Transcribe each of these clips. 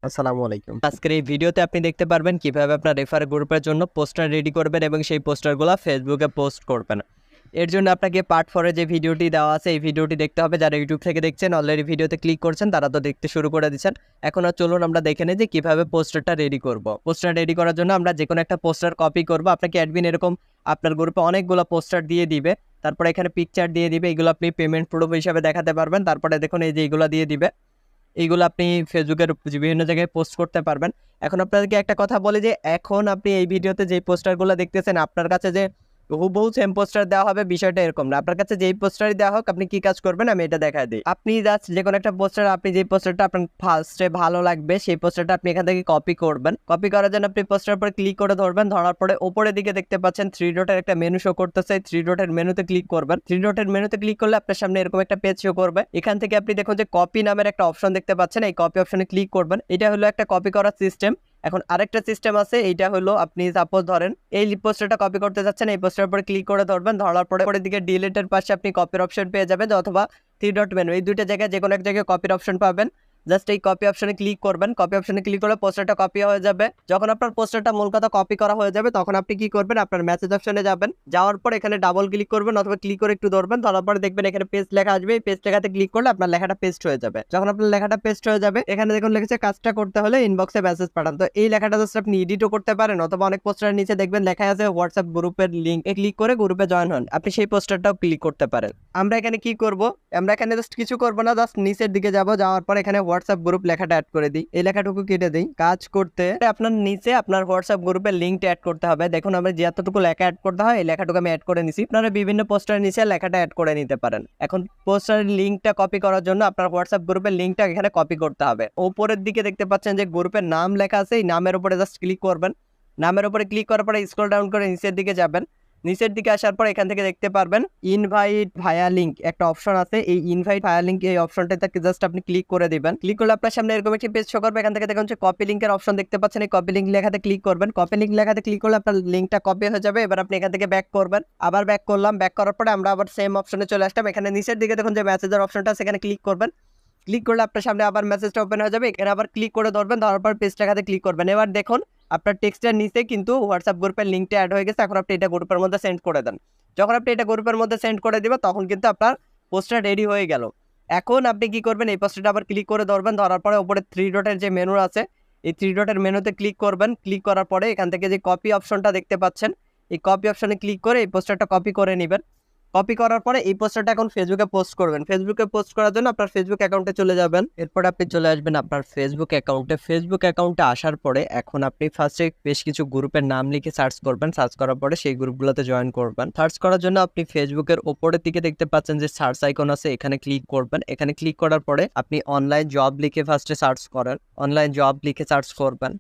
আসসালামু আলাইকুম। আজকের এই ভিডিওতে আপনি দেখতে পারবেন কিভাবে আপনার রেফার গ্রুপের জন্য পোস্টার রেডি করবেন এবং সেই পোস্টারগুলো ফেসবুকে পোস্ট করবেন। এর জন্য আপনাকে পার্ট 4 যে ভিডিওটি দেওয়া আছে এই ভিডিওটি দেখতে হবে। যারা ইউটিউব থেকে দেখছেন অলরেডি ভিডিওতে ক্লিক করছেন তারা তো দেখতে শুরু করে দিচ্ছেন। এখন আর চলুন আমরা দেখে নিই যে কিভাবে পোস্টারটা রেডি করব। পোস্টার রেডি করার জন্য আমরা যে কোনো একটা পোস্টার কপি করব। আপনাকে অ্যাডমিন এরকম আপনার গ্রুপে অনেকগুলো পোস্টার দিয়ে দিবে, তারপরে এখানে পিকচার দিয়ে দিবে, এগুলো আপনি পেমেন্ট প্রুফ হিসাবে দেখাতে পারবেন। তারপরে দেখুন এই যে এগুলো দিয়ে দিবে, এইগুলো আপনি ফেসবুকের বিভিন্ন জায়গায় পোস্ট করতে পারবেন। এখন আপনাদেরকে একটা কথা বলি যে এখন আপনি এই ভিডিওতে যে পোস্টারগুলো দেখতেছেন আপনার কাছে যে হুবহু সেম পোস্টার দেওয়া হবে বিষয়টা এরকম না। আপনার কাছে যেই পোস্টারই দেওয়া হোক আপনি কি কাজ করবেন আমি এটা দেখাই দিই। আপনি জাস্ট যে কোনো একটা পোস্টার, আপনি যে পোস্টারটা আপনার ফার্স্টে ভালো লাগবে সেই পোস্টারটা আপনি এখান থেকে কপি করবেন। কপি করার জন্য আপনি পোস্টার পর ক্লিক করে ধরবেন, ধরার পরে উপরের দিকে দেখতে পাচ্ছেন 3 ডটের একটা মেনু শো করতেছে। 3 ডটের মেনুতে ক্লিক করবেন। 3 ডটের মেনুতে ক্লিক করলে আপনার সামনে এরকম একটা পেজ শো করবে। এখান থেকে আপনি দেখুন যে কপি নামের একটা অপশন দেখতে পাচ্ছেন, এই কপি অপশনে ক্লিক করবেন। এটা হলো একটা কপি করার সিস্টেম। এখন আরেকটা সিস্টেম আছে, এইটা হলো আপনি সাপোজ ধরেন এই পোস্টারটা কপি করতে যাচ্ছেন, এই পোস্টারের উপরে ক্লিক করে ধরবেন, ধরার পরে পরের দিকে ডিলিটের পাশে আপনি কপির অপশন পেয়ে যাবেন, অথবা 3 ডট মেনু, এই দুইটা জায়গায় যে কোনো এক জায়গায় কপির অপশন পাবেন। জাস্ট এই কপি অপশনে ক্লিক করবেন। কপি অপশনে ক্লিক করলে পোস্টারটা কপি হয়ে যাবে। যখন আপনার পোস্টারটা মূল কথা কপি করা হয়ে যাবে তখন আপনি কি করবেন, আপনার মেসেজ অপশনে যাবেন, যাওয়ার পর এখানে ডাবল ক্লিক করবেন অথবা ক্লিক করে একটু ধরবেন, ধরার পরে দেখবেন এখানে পেস্ট লেখা আসবে। এই পেস্ট লেখাতে ক্লিক করলে আপনার লেখাটা পেস্ট হয়ে যাবে। যখন আপনার লেখাটা পেস্ট হয়ে যাবে এখানে দেখুন লিখেছে কাজটা করতে হলে ইনবক্সে মেসেজ পাঠান। তো এই লেখাটা জাস্ট আপনি এডিটও করতে পারেন, অথবা অনেক পোস্টারের নিচে দেখবেন লেখা আছে হোয়াটসঅ্যাপ গ্রুপের লিঙ্ক, এ ক্লিক করে গ্রুপে জয়েন হন, আপনি সেই পোস্টারটাও ক্লিক করতে পারেন। আমরা এখানে কি করব, আমরা এখানে জাস্ট কিছু করব না, জাস্ট নিচের দিকে যাব, যাওয়ার পর এখানে হোয়াটসঅ্যাপ গ্রুপ লেখাটা অ্যাড করে দিই, এই লেখাটুকু কেটে দিই। কাজ করতে আপনার নিচে আপনার হোয়াটসঅ্যাপ গ্রুপের লিঙ্কটা অ্যাড করতে হবে। দেখুন আমরা যে এতটুকু লেখা অ্যাড করতে হয় এই লেখাটুকু আমি অ্যাড করে নিছি। আপনারা বিভিন্ন পোস্টারের নিচে লেখাটা অ্যাড করে নিতে পারেন। এখন পোস্টারের লিঙ্কটা কপি করার জন্য আপনার হোয়াটসঅ্যাপ গ্রুপের লিঙ্কটা এখানে কপি করতে হবে। উপরের দিকে দেখতে পাচ্ছেন যে গ্রুপের নাম লেখা আছে, এই নামের উপরে জাস্ট ক্লিক করবেন। নামের উপরে ক্লিক করার পরে স্ক্রল ডাউন করে নিচের দিকে যাবেন। নিচের দিকে আসার পর এখান থেকে দেখতে পারবেন ইনভাইট ভায়া লিঙ্ক একটা অপশন আছে, এই ইনভাইট ভায়া লিঙ্ক এই অপশনটাতে জাস্ট আপনি ক্লিক করে দিবেন। ক্লিক করলে আপনার সামনে এরকম একটি পেজ শো করবে। এখান থেকে দেখুন যে কপি লিঙ্কের অপশন দেখতে পাচ্ছেন, এই কপি লিঙ্ক লেখাতে ক্লিক করবেন। কপি লিঙ্ক লেখাতে ক্লিক করলে আপনার লিঙ্কটা কপি হয়ে যাবে। এবার আপনি এখান থেকে ব্যাক করবেন, আবার ব্যাক করলাম। ব্যাক করার পরে আমরা আবার সেম অপশনে চলে আসলাম। এখানে নিচের দিকে দেখুন যে মেসেজের অপশনটা, সেখানে ক্লিক করবেন। ক্লিক করলে আপনার সামনে আবার মেসেজটা ওপেন হয়ে যাবে। এখানে আবার ক্লিক করে ধরবেন, ধরার পর পেজ লেখাতে ক্লিক করবেন। এবার দেখুন আপনার টেক্সটের নিচে কিন্তু হোয়াটসঅ্যাপ গ্রুপের লিঙ্কটা অ্যাড হয়ে গেছে। এখন আপনি এটা গ্রুপের মধ্যে সেন্ড করে দেন। যখন আপনি এটা গ্রুপের মধ্যে সেন্ড করে দিবেন তখন কিন্তু আপনার পোস্টার রেডি হয়ে গেল। এখন আপনি কি করবেন, এই পোস্টারটা আবার ক্লিক করে ধরবেন, ধরার পরে উপরে 3 ডটের যে মেনু আছে এই 3 ডটের মেনুতে ক্লিক করবেন। ক্লিক করার পরে এখান থেকে যে কপি অপশনটা দেখতে পাচ্ছেন এই কপি অপশনে ক্লিক করে এই পোস্টারটা কপি করে নেবেন। কপি করার পরে এই পোস্টারটা এখন ফেসবুকে পোস্ট করবেন। ফেসবুকে পোস্ট করার জন্য আপনার ফেসবুক অ্যাকাউন্টে চলে যাবেন। এরপর আপনি চলে আসবেন আপনার ফেসবুক অ্যাকাউন্টে। ফেসবুক অ্যাকাউন্টে আসার পরে এখন আপনি ফার্স্টে বেশ কিছু গ্রুপের নাম লিখে সার্চ করবেন। সার্চ করার পরে সেই গ্রুপগুলোতে জয়েন করবেন। সার্চ করার জন্য আপনি ফেসবুকের ওপরের দিকে দেখতে পাচ্ছেন যে সার্চ আইকন আছে, এখানে ক্লিক করবেন। এখানে ক্লিক করার পরে আপনি অনলাইন জব লিখে ফার্স্টে সার্চ করেন, অনলাইন জব লিখে সার্চ করবেন।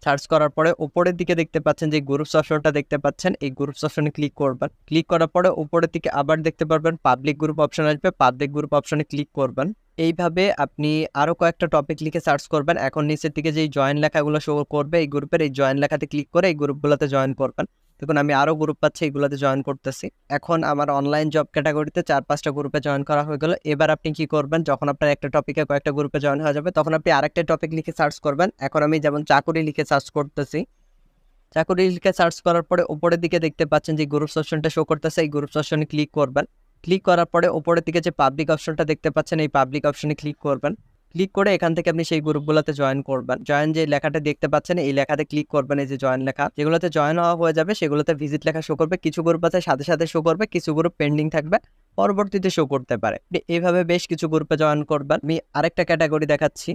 সার্চ করার পরে উপরের দিকে দেখতে পাচ্ছেন যে গ্রুপস অপশনটা দেখতে পাচ্ছেন, এই গ্রুপস অপশনে ক্লিক করবেন। ক্লিক করার পরে উপরের দিকে আবার দেখতে পারবেন পাবলিক গ্রুপ অপশন আসবে, পাবলিক গ্রুপ অপশনে ক্লিক করবেন। এইভাবে আপনি আরো কয়েকটা টপিক লিখে সার্চ করবেন। এখন নিচের দিকে যেই জয়েন লেখাগুলো শো করবে এই গ্রুপের, এই জয়েন লেখাতে ক্লিক করে এই গ্রুপগুলোতে জয়েন করবেন। দেখুন আমি আরো গ্রুপ পাচ্ছি, এগুলোতে জয়েন করতেছি। এখন আমার অনলাইন জব ক্যাটাগরিতে 4-5টা গ্রুপে জয়েন করা হয়ে গেল। এবার আপনি কি করবেন, যখন আপনার একটা টপিকে কয়েকটা গ্রুপে জয়েন হয়ে যাবে তখন আপনি আরেকটা টপিক লিখে সার্চ করবেন। এখন আমি যেমন চাকুরি লিখে সার্চ করতেছি। চাকুরি লিখে সার্চ করার পরে উপরের দিকে দেখতে পাচ্ছেন যে গ্রুপ অপশনটা শো করতেছে, এই গ্রুপ অপশনে ক্লিক করবেন। ক্লিক করার পরে উপরের দিকে যে পাবলিক অপশনটা দেখতে পাচ্ছেন এই পাবলিক অপশনে ক্লিক করবেন। ক্লিক করে এখান থেকে আপনি সেই গ্রুপগুলোতে জয়েন করবেন। জয়েন যে লেখাটা দেখতে পাচ্ছেন এই লেখাতে ক্লিক করবেন, এই যে জয়েন লেখা, যেগুলোতে জয়েন হওয়া হয়ে যাবে সেগুলোতে ভিজিট লেখা শো করবে। কিছু গ্রুপ আছে সাথে সাথে শো করবে, কিছু গ্রুপ পেন্ডিং থাকবে, পরবর্তীতে শো করতে পারে। এইভাবে বেশ কিছু গ্রুপে জয়েন করবেন। আমি আরেকটা ক্যাটাগরি দেখাচ্ছি।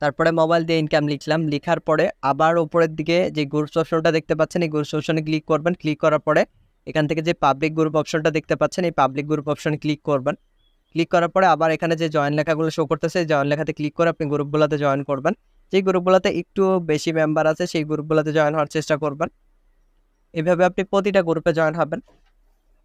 তারপরে মোবাইল দিয়ে ইনকাম লিখলাম, লিখার পরে আবার উপরের দিকে যে গ্রুপস অপশনটা দেখতে পাচ্ছেন এই গ্রুপস অপশনে ক্লিক করবেন। ক্লিক করার পরে এখান থেকে যে পাবলিক গ্রুপ অপশনটা দেখতে পাচ্ছেন এই পাবলিক গ্রুপ অপশনে ক্লিক করবেন। ক্লিক করার পরে আবার এখানে যে জয়েন লেখাগুলো শো করতেছে জয়েন লেখাতে ক্লিক করে আপনি গ্রুপগুলোতে জয়েন করবেন। যেই গ্রুপগুলোতে একটু বেশি মেম্বার আছে সেই গ্রুপগুলোতে জয়েন হওয়ার চেষ্টা করবেন। এভাবে আপনি প্রতিটা গ্রুপে জয়েন হবেন।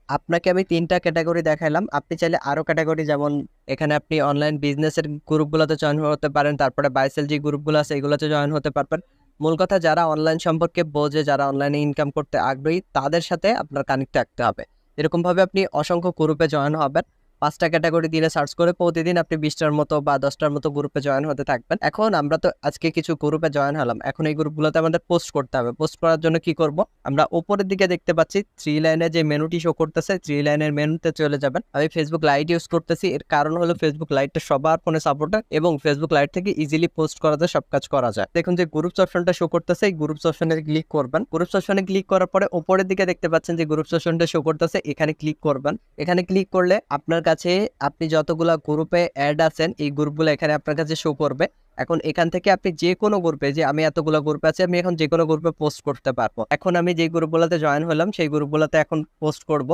আপনাকে আমি 3টা ক্যাটাগরি দেখাইলাম, আপনি চাইলে আরো ক্যাটাগরি, যেমন এখানে আপনি অনলাইন বিজনেসের গ্রুপগুলোতে জয়েন হতে পারেন, তারপরে বাইসেল যে গ্রুপগুলো আছে এগুলোতে জয়েন হতে পারবেন। মূল কথা যারা অনলাইন সম্পর্কে বোঝে, যারা অনলাইনে ইনকাম করতে আগ্রহী তাদের সাথে আপনার কানেক্ট রাখতে হবে। এরকম ভাবে আপনি অসংখ্য গ্রুপে জয়েন হবেন। 5টা ক্যাটাগরি দিলে সার্চ করে প্রতিদিন আপনি 20টার মতো বা 10টার মতো গ্রুপে জয়েন হতে থাকবেন। এখন আমরা তো আজকে কিছু গ্রুপে জয়েন হলাম, এখন এই গ্রুপগুলোতে আমাদের পোস্ট করতে হবে। পোস্ট করার জন্য কি করব, আমরা উপরের দিকে দেখতে পাচ্ছি 3 লাইনে যে মেনুটি শো করতেছে, 3 লাইনের মেনুতে চলে যাবেন। আমি ফেসবুক লাইট ইউজ করতেছি, এর কারণ হলো ফেসবুক লাইটটা সবার ফোনে সাপোর্ট এবং ফেসবুক লাইট থেকে ইজিলি পোস্ট করা যায়, সব কাজ করা যায়। দেখুন যে গ্রুপস অপশনটা শো করতেছে, এই গ্রুপস অপশনে ক্লিক করবেন। গ্রুপস অপশনে ক্লিক করার পরে উপরের দিকে দেখতে পাচ্ছেন যে গ্রুপস অপশনটা শো করতেছে, এখানে ক্লিক করবেন। এখানে ক্লিক করলে আপনার কাছে আপনি যতগুলা গ্রুপে অ্যাড আছেন এই গ্রুপগুলো এখানে আপনার কাছে শো করবে। এখন এখান থেকে আপনি যে কোনো গ্রুপে, যে আমি এতগুলো গ্রুপে আছি, আমি এখন যে কোনো গ্রুপে পোস্ট করতে পারবো। এখন আমি যে গ্রুপগুলোতে জয়েন হলাম সেই গ্রুপগুলোতে এখন পোস্ট করব।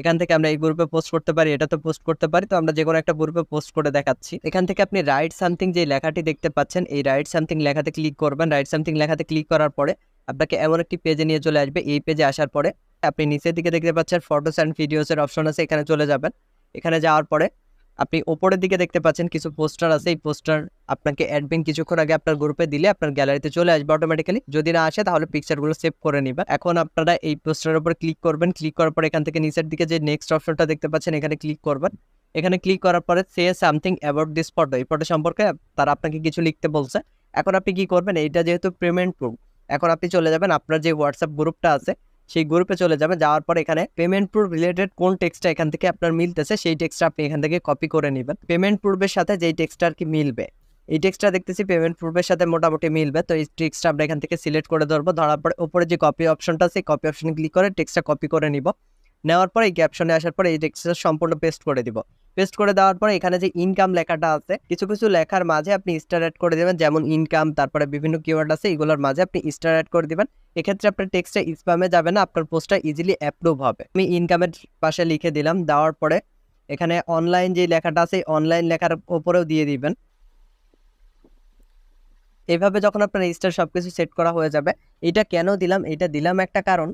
এখান থেকে আমরা এই গ্রুপে পোস্ট করতে পারি, এটাতে পোস্ট করতে পারি, তো আমরা যে কোনো একটা গ্রুপে পোস্ট করে দেখাচ্ছি। এখান থেকে আপনি রাইট সামথিং যে লেখাটি দেখতে পাচ্ছেন, এই রাইট সামথিং লেখাতে ক্লিক করবেন। রাইট সামথিং লেখাতে ক্লিক করার পরে আপনাকে এমন একটি পেজে নিয়ে চলে আসবে। এই পেজে আসার পরে আপনি নিচের দিকে দেখতে পাচ্ছেন ফটোস অ্যান্ড ভিডিওসের অপশন আছে, এখানে চলে যাবেন। এখানে যাওয়ার পরে আপনি উপরের দিকে দেখতে পাচ্ছেন কিছু পোস্টার আছে, এই পোস্টার আপনাকে অ্যাডমিন কিছুক্ষণ আগে আপনার গ্রুপে দিলে আপনার গ্যালারিতে চলে আসবে অটোমেটিক্যালি। যদি না আসে তাহলে পিকচারগুলো সেভ করে নেবেন। এখন আপনারা এই পোস্টারের উপর ক্লিক করবেন। ক্লিক করার পর এখান থেকে নিচের দিকে যে নেক্সট অপশনটা দেখতে পাচ্ছেন এখানে ক্লিক করবেন। এখানে ক্লিক করার পরে say something about this photo, এই ফটো সম্পর্কে তারা আপনাকে কিছু লিখতে বলছে। এখন আপনি কি করবেন, এইটা যেহেতু পেমেন্ট প্রুফ, এখন আপনি চলে যাবেন আপনার যে হোয়াটসঅ্যাপ গ্রুপটা আছে সেই গ্রুপে চলে যাবেন। যাওয়ার পর এখানে পেমেন্ট প্রুফ রিলেটেড কোন টেক্সটটা এখান থেকে আপনার মিলতেছে সেই টেক্সটটা আপনি এখান থেকে কপি করে নেবেন। পেমেন্ট প্রুফের সাথে যেই টেক্সটটা আর কি মিলবে, এই টেক্সটটা দেখতেছি পেমেন্ট প্রুফের সাথে মোটামুটি মিলবে, তো এই টেক্সটটা আমরা এখান থেকে সিলেক্ট করে ধরবো। ধরার পরে উপরে যে কপি অপশনটা আছে কপি অপশনে ক্লিক করে টেক্সটটা কপি করে নিব। নেওয়ার পরে এই ক্যাপশনে আসার পরে এই টেক্সটটা সম্পূর্ণ পেস্ট করে দিব। পেস্ট করে দেওয়ার পরে এখানে যে ইনকাম লেখাটা আছে, কিছু কিছু লেখার মাঝে আপনি স্টার অ্যাড করে দেবেন, যেমন ইনকাম, তারপরে বিভিন্ন কিওয়ার্ড আছে, এগুলোর মাঝে আপনি স্টার অ্যাড করে দিবেন। এক্ষেত্রে আপনার টেক্সটটা স্প্যামে যাবে না, আপনার পোস্টটা ইজিলি অ্যাপ্রুভ হবে। আমি ইনকামের পাশে লিখে দিলাম। দেওয়ার পরে এখানে অনলাইন যে লেখাটা আছে অনলাইন লেখার উপরেও দিয়ে দিবেন। এভাবে যখন আপনার স্টার সবকিছু সেট করা হয়ে যাবে, এটা কেন দিলাম, এটা দিলাম একটা কারণ,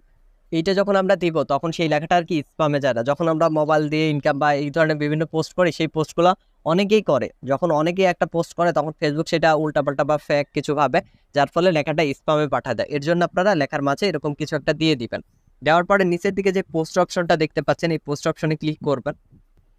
এইটা যখন আমরা দিব তখন সেই লেখাটা আর কি স্প্যামে যায় না। যখন আমরা মোবাইল দিয়ে ইনকাম বা এই ধরনের বিভিন্ন পোস্ট করি, সেই পোস্টগুলো অনেকেই করে, যখন অনেকেই একটা পোস্ট করে তখন ফেসবুক সেটা উল্টাপাল্টা বা ফেক কিছু ভাবে, যার ফলে লেখাটা স্প্যামে পাঠা দেয়। এর জন্য আপনারা লেখার মাঝে এরকম কিছু একটা দিয়ে দিবেন। দেওয়ার পরে নিচের দিকে যে পোস্ট অপশনটা দেখতে পাচ্ছেন এই পোস্ট অপশনে ক্লিক করবেন।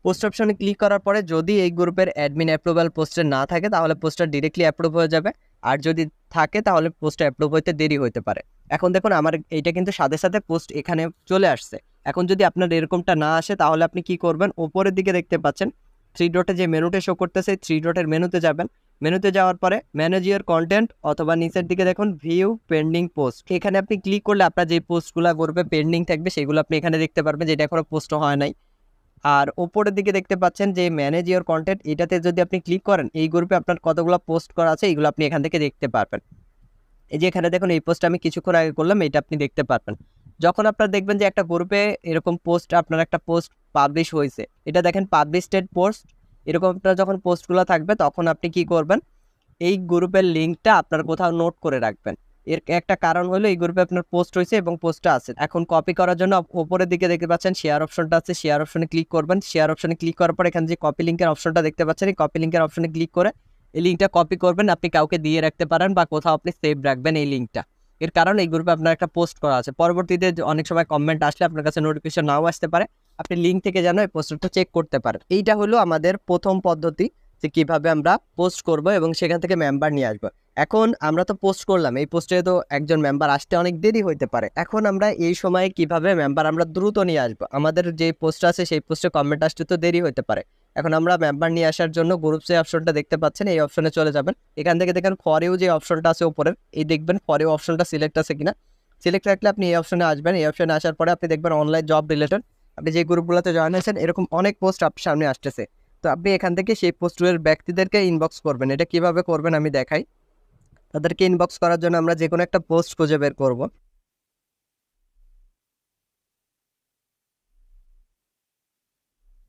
পোস্ট অপশনে ক্লিক করার পরে যদি এই গ্রুপের অ্যাডমিন অ্যাপ্রুভাল পোস্টে না থাকে তাহলে পোস্টটা ডিরেক্টলি অ্যাপ্রুভ হয়ে যাবে, আর যদি থাকে তাহলে পোস্টটা অ্যাপ্রুভ হইতে দেরি হতে পারে। এখন দেখুন আমার এইটা কিন্তু সাথে সাথে পোস্ট এখানে চলে আসছে। এখন যদি আপনার এরকমটা না আসে তাহলে আপনি কি করবেন, উপরের দিকে দেখতে পাচ্ছেন 3 ডটে যে মেনুটা শো করতেছে 3 ডটের মেনুতে যাবেন। মেনুতে যাওয়ার পরে ম্যানেজ ইওর কন্টেন্ট অথবা নিচের দিকে দেখুন ভিউ পেন্ডিং পোস্ট, এখানে আপনি ক্লিক করলে আপনার যে পোস্টগুলো গ্রুপে পেন্ডিং থাকবে সেগুলো আপনি এখানে দেখতে পারবেন, যেটা এখনো পোস্ট হয় নাই। আর উপরের দিকে দেখতে পাচ্ছেন যে ম্যানেজ ইওর কন্টেন্ট, এটাতে যদি আপনি ক্লিক করেন এই গ্রুপে আপনার কতগুলো পোস্ট করা আছে এগুলো আপনি এখান থেকে দেখতে পারবেন। এই যে এখানে দেখুন এই পোস্ট আমি কিছুক্ষণ আগে করলাম, এটা আপনি দেখতে পারবেন। যখন আপনারা দেখবেন যে একটা গ্রুপে এরকম পোস্ট, আপনার একটা পোস্ট পাবলিশ হয়েছে, এটা দেখেন পাবলিশড পোস্ট, এরকম আপনার যখন পোস্টগুলো থাকবে তখন আপনি কি করবেন, এই গ্রুপের লিঙ্কটা আপনার কোথাও নোট করে রাখবেন। এর একটা কারণ হলো এই গ্রুপে আপনার পোস্ট হয়েছে এবং পোস্টটা আছে। এখন কপি করার জন্য উপরের দিকে দেখতে পাচ্ছেন শেয়ার অপশনটা আছে, শেয়ার অপশনে ক্লিক করবেন। শেয়ার অপশনে ক্লিক করার পর এখানে যে কপি লিঙ্কের অপশনটা দেখতে পাচ্ছেন এই কপি লিঙ্কের অপশনে ক্লিক করে এই লিঙ্কটা কপি করবেন। আপনি কাউকে দিয়ে রাখতে পারেন বা কোথাও আপনি সেভ রাখবেন এই লিঙ্কটা। এর কারণ এই গ্রুপে আপনার একটা পোস্ট করা আছে, পরবর্তীতে অনেক সময় কমেন্ট আসলে আপনার কাছে নোটিফিকেশন নাও আসতে পারে, আপনি লিঙ্ক থেকে যেন এই পোস্টটা চেক করতে পারেন। এইটা হলো আমাদের প্রথম পদ্ধতি যে কিভাবে আমরা পোস্ট করব এবং সেখান থেকে মেম্বার নিয়ে আসবো। এখন আমরা তো পোস্ট করলাম, এই পোস্টে তো একজন মেম্বার আসতে অনেক দেরি হইতে পারে। এখন আমরা এই সময়ে কিভাবে মেম্বার আমরা দ্রুত নিয়ে আসবো, আমাদের যে পোস্ট আছে সেই পোস্টে কমেন্ট আসতে তো দেরি হইতে পারে। এখন আমরা মেম্বার নিয়ে আসার জন্য গ্রুপ যে অপশনটা দেখতে পাচ্ছেন এই অপশনে চলে যাবেন। এখান থেকে দেখেন ফরেও যে অপশনটা আছে উপরের, এই দেখবেন ফরেও অপশনটা সিলেক্ট আছে কিনা। সিলেক্ট রাখলে আপনি এই অপশনে আসবেন। এই অপশনে আসার পরে আপনি দেখবেন অনলাইন জব রিলেটেড, আপনি যে গ্রুপগুলোতে জয়েন হয়েছেন এরকম অনেক পোস্ট আপনার সামনে আসতেছে। তো আপনি এখান থেকে সেই পোস্টের ব্যক্তিদেরকে ইনবক্স করবেন। এটা কিভাবে করবেন আমি দেখাই। তাদেরকে ইনবক্স করার জন্য আমরা যে কোনো একটা পোস্ট খুঁজে বের করব।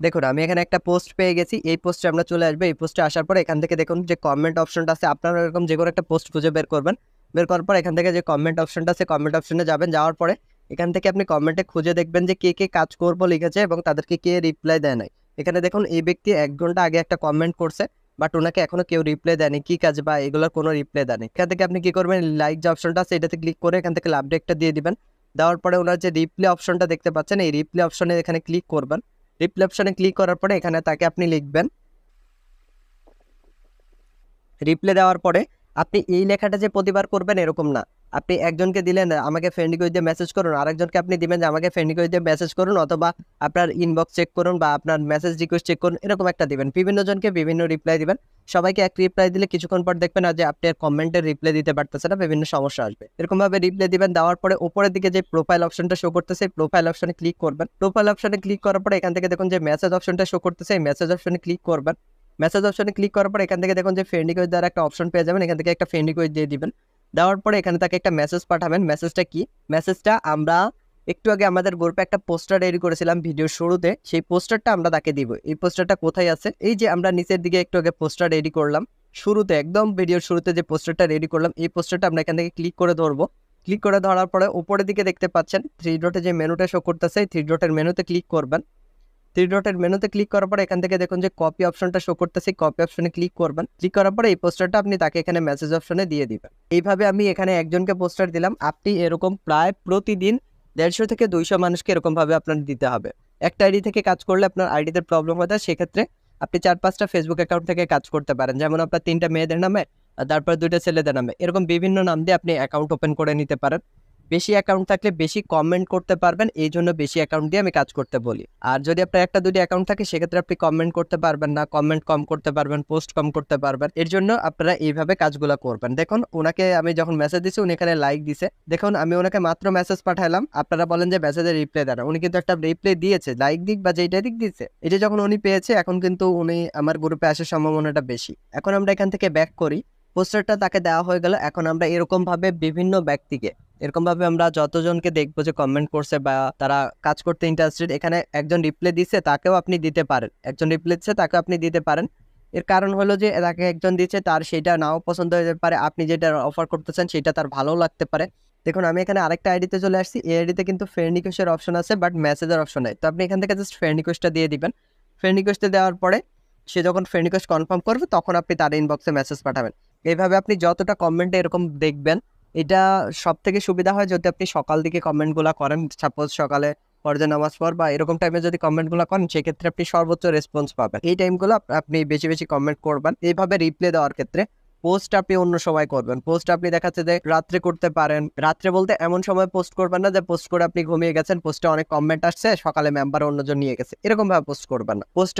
দেখুন আমি এখানে একটা পোস্ট পেয়ে গেছি, এই পোস্টে আমরা চলে আসবো। এই পোস্টে আসার পর এখান থেকে দেখুন যে কমেন্ট অপশনটা আছে, আপনারা এরকম যে কোনো একটা পোস্ট খুঁজে বের করবেন। বের করার পর এখান থেকে যে কমেন্ট অপশনটা আছে কমেন্ট অপশনে যাবেন। যাওয়ার পরে এখান থেকে আপনি কমেন্টে খুঁজে দেখবেন যে কে কে কাজ করবো লিখেছে এবং তাদেরকে কে রিপ্লাই দেয় নাই। এখানে দেখুন এই ব্যক্তি 1 ঘন্টা আগে একটা কমেন্ট করছে, বাট ওনাকে এখনো কেউ রিপ্লাই দেয়নি, কি কাজ বা এগুলোর কোনো রিপ্লাই দেয়নি। এখান থেকে আপনি কি করবেন, লাইক যে অপশনটা আছে এটাতে ক্লিক করে এখান থেকে লাভ ডেকটা দিয়ে দিবেন। দেওয়ার পরে ওনার যে রিপ্লাই অপশনটা দেখতে পাচ্ছেন এই রিপ্লাই অপশনে এখানে ক্লিক করবেন। রিপ্লাই অপশনে ক্লিক করার পরে এখানে তাকে আপনি লিখবেন। রিপ্লাই দেওয়ার পরে আপনি এই লেখাটা যে প্রতিবার করবেন এরকম না, আপনি একজনকে দিলেন আমাকে ফ্রেন্ড রিকোয়েস্ট দিয়ে মেসেজ করুন, আরেকজনকে আপনি দিবেন যে আমাকে ফ্রেন্ড রিকোয়েস্ট দিয়ে মেসেজ করুন, অথবা আপনার ইনবক্স চেক করুন বা আপনার মেসেজ রিকোয়েস্ট চেক করুন, এরকম একটা দিবেন। বিভিন্ন জনকে বিভিন্ন রিপ্লাই দিবেন। সবাইকে এক রিপ্লাই দিলে কিছুক্ষণ পর দেখবেন যে আপনি আর কমেন্টের রিপ্লাই দিতে পারতেছে না, বিভিন্ন সমস্যা আসবে। এরকমভাবে রিপ্লাই দিবেন। দেওয়ার পরে উপরের দিকে যে প্রোফাইল অপশনটা শো করতেছে এই প্রোফাইল অপশনে ক্লিক করবেন। প্রোফাইল অপশনে ক্লিক করার পরে এখান থেকে দেখুন যে মেসেজ অপশনটা শো করতেছে, এই মেসেজ অপশনে ক্লিক করবেন। মেসেজ অপশনে ক্লিক করার পর এখান থেকে দেখুন যে ফ্রেন্ড রিকোয়েস্ট দেওয়ার একটা অপশন পেয়ে যাবেন, এখান থেকে একটা ফ্রেন্ড রিকোয়েস্ট দিয়ে দিবেন। দেওয়ার পরে এখানে তাকে একটা মেসেজ পাঠাবেন। মেসেজটা কি? মেসেজটা আমরা একটু আগে আমাদের গ্রুপে একটা পোস্টার রেডি করেছিলাম ভিডিওর শুরুতে, সেই পোস্টারটা আমরা তাকে দিব। এই পোস্টারটা কোথায় আছে? এই যে আমরা নিচের দিকে একটু আগে পোস্টার রেডি করলাম, শুরুতে একদম ভিডিওর শুরুতে যে পোস্টারটা রেডি করলাম, এই পোস্টারটা আমরা এখান থেকে ক্লিক করে ধরবো। ক্লিক করে ধরার পরে উপরের দিকে দেখতে পাচ্ছেন থ্রি ডটে যে মেনুটা শো করতেছে, এই থ্রি ডটের মেনুতে ক্লিক করবেন। থ্রি ডটের মেনুতে ক্লিক করার পরে এখান থেকে দেখুন যে কপি অপশনটা শো করতেছে, কপি অপশনে ক্লিক করবেন। ক্লিক করার পরে এই পোস্টারটা আপনি তাকে এখানে মেসেজ অপশনে দিয়ে দিবেন। এইভাবে আমি এখানে একজনকে পোস্টার দিলাম, আপনি এরকম প্রায় প্রতিদিন 150 থেকে 200 মানুষকে এরকমভাবে আপনার দিতে হবে। একটা আইডি থেকে কাজ করলে আপনার আইডিতে প্রবলেম হয়, সেক্ষেত্রে আপনি 4-5টা ফেসবুক অ্যাকাউন্ট থেকে কাজ করতে পারেন। যেমন আপনার 3টা মেয়েদের নামে আর তারপর 2টা ছেলেদের নামে, এরকম বিভিন্ন নাম দিয়ে আপনি অ্যাকাউন্ট ওপেন করে নিতে পারেন। বেশি অ্যাকাউন্ট থাকলে বেশি কমেন্ট করতে পারবেন, এই জন্য বেশি অ্যাকাউন্ট দিয়ে আমি কাজ করতে বলি। আর যদি আপনার 1-2টি অ্যাকাউন্ট থাকে সেক্ষেত্রে আপনি কমেন্ট করতে পারবেন না, কমেন্ট কম করতে পারবেন, পোস্ট কম করতে পারবেন। এর জন্য আপনারা এইভাবে কাজগুলো করবেন। দেখুন ওনাকে আমি যখন মেসেজ দিচ্ছি উনি এখানে লাইক দিছে, দেখুন আমি ওনাকে মাত্র মেসেজ পাঠালাম, আপনারা বলেন যে মেসেজের রিপ্লাই দেন, উনি কিন্তু একটা রিপ্লাই দিয়েছে, লাইক দিক বা যেইটা দিক দিয়েছে, এটা যখন উনি পেয়েছে এখন কিন্তু উনি আমার গ্রুপে আসার সম্ভাবনাটা বেশি। এখন আমরা এখান থেকে ব্যাক করি, পোস্টারটা তাকে দেওয়া হয়ে গেল। এখন আমরা এরকম ভাবে বিভিন্ন ব্যক্তিকে এরকমভাবে আমরা যতজনকে দেখবো যে কমেন্ট করছে বা তারা কাজ করতে ইন্টারেস্টেড, এখানে একজন রিপ্লাই দিচ্ছে তাকেও আপনি দিতে পারেন, একজন রিপ্লাই দিচ্ছে তাকে আপনি দিতে পারেন। এর কারণ হলো যে তাকে একজন দিচ্ছে, তার সেটা নাও পছন্দ হতে পারে, আপনি যেটা অফার করতেছেন সেটা তার ভালো লাগতে পারে। দেখুন আমি এখানে আরেকটা আইডিতে চলে আসছি, এই আইডিতে কিন্তু ফ্রেন্ড রিকোয়েস্টের অপশন আছে বাট মেসেজের অপশন নেই। তো আপনি এখান থেকে জাস্ট ফ্রেন্ড রিকোয়েস্টটা দিয়ে দিবেন। ফ্রেন্ড রিকোয়েস্টে দেওয়ার পরে সে যখন ফ্রেন্ড রিকোয়েস্ট কনফার্ম করবে তখন আপনি তার ইনবক্সে মেসেজ পাঠাবেন। এইভাবে আপনি যতটা কমেন্টে এরকম দেখবেন, এটা সব থেকে সুবিধা হয় যদি আপনি সকাল দিকে কমেন্টগুলো করেন। সাপোজ সকালে ফরজের নামাজ পর বা এরকম টাইমে যদি কমেন্টগুলো করেন সেক্ষেত্রে আপনি সর্বোচ্চ রেসপন্স পাবেন। এই টাইমগুলো আপনি বেশি বেশি কমেন্ট করবেন। এইভাবে রিপ্লাই দেওয়ার ক্ষেত্রে পোস্ট আপনি অন্য সময় করবেন। পোস্ট আপনি দেখাচ্ছে যে রাত্রে করতে পারেন, রাত্রে বলতে এমন সময় পোস্ট করবেন না যে পোস্ট করে আপনি ঘুমিয়ে গেছেন, পোস্টে অনেক কমেন্ট আসছে, সকালে মেম্বার অন্যজন নিয়ে গেছে, এরকম ভাবে পোস্ট করবেন না। পোস্ট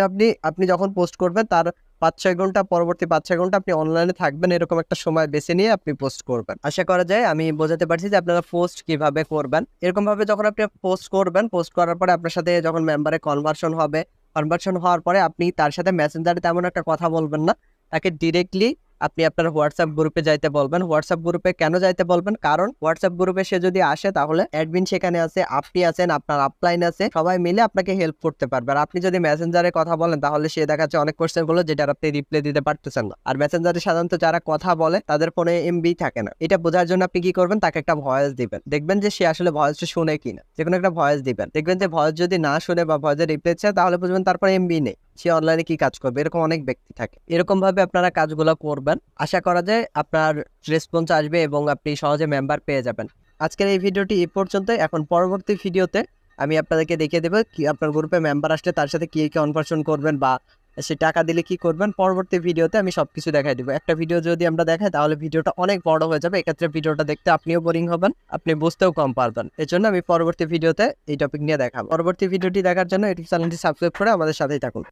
আপনি যখন পোস্ট করবেন তার 5-6 ঘন্টা পরবর্তী 5-6 ঘন্টা আপনি অনলাইনে থাকবেন, এরকম একটা সময় বেছে নিয়ে আপনি পোস্ট করবেন। আশা করা যায় আমি বোঝাতে পারছি যে আপনারা পোস্ট কিভাবে করবেন। এরকম ভাবে যখন আপনি পোস্ট করবেন, পোস্ট করার পরে আপনার সাথে যখন মেম্বারে কনভার্সন হবে, কনভার্সন হওয়ার পরে আপনি তার সাথে মেসেঞ্জারে তেমন একটা কথা বলবেন না, তাকে ডিরেক্টলি আপনি আপনার হোয়াটসঅ্যাপ গ্রুপে যাইতে বলবেন। হোয়াটসঅ্যাপ গ্রুপে কেন যাইতে বলবেন? কারণ হোয়াটসঅ্যাপ গ্রুপে সে যদি আসে তাহলে অ্যাডমিন সেখানে আছে, আপনি আছেন, আপনার আপলাইন আছে, সবাই মিলে আপনাকে হেল্প করতে পারবে। আর আপনি যদি মেসেঞ্জারে কথা বলেন তাহলে সে দেখাচ্ছে অনেক কোশ্চেন গুলো যেটা আপনি রিপ্লাই দিতে পারতেছেন না। আর মেসেঞ্জারে সাধারণত যারা কথা বলে তাদের ফোনে এমবি থাকে না। এটা বোঝার জন্য আপনি কি করবেন, তাকে একটা ভয়েস দিবেন, দেখবেন যে সে আসলে ভয়েসটা শুনে কিনা। যে কোনো একটা ভয়েস দিবেন, দেখবেন যে ভয়েস যদি না শুনে বা ভয়েসের রিপ্লাই চায় তাহলে বুঝবেন তারপরে এমবি নেই, সে অনলাইনে কি কাজ করবে। এরকম অনেক ব্যক্তি থাকে, এরকম ভাবে আপনারা কাজগুলো করবেন। আশা করা যায় আপনার রেসপন্স আসবে এবং আপনি সহজে মেম্বার পেয়ে যাবেন। আজকের এই ভিডিওটি এই পর্যন্তই। এখন পরবর্তী ভিডিওতে আমি আপনাদেরকে দেখিয়ে দেবো কি আপনার গ্রুপে মেম্বার আসলে তার সাথে কি কনভার্সন করবেন বা সে টাকা দিলে কি করবেন। পরবর্তী ভিডিওতে আমি সবকিছু দেখাই দিব। একটা ভিডিও যদি আমরা দেখাই তাহলে ভিডিওটা অনেক বড় হয়ে যাবে, এক্ষেত্রে ভিডিওটা দেখতে আপনিও বোরিং হবেন, আপনি বুঝতেও কম পারবেন। এর জন্য আমি পরবর্তী ভিডিওতে এই টপিক নিয়ে দেখাবো। পরবর্তী ভিডিওটি দেখার জন্য ইউটিউব চ্যানেলটি সাবস্ক্রাইব করে আমাদের সাথেই থাকুন।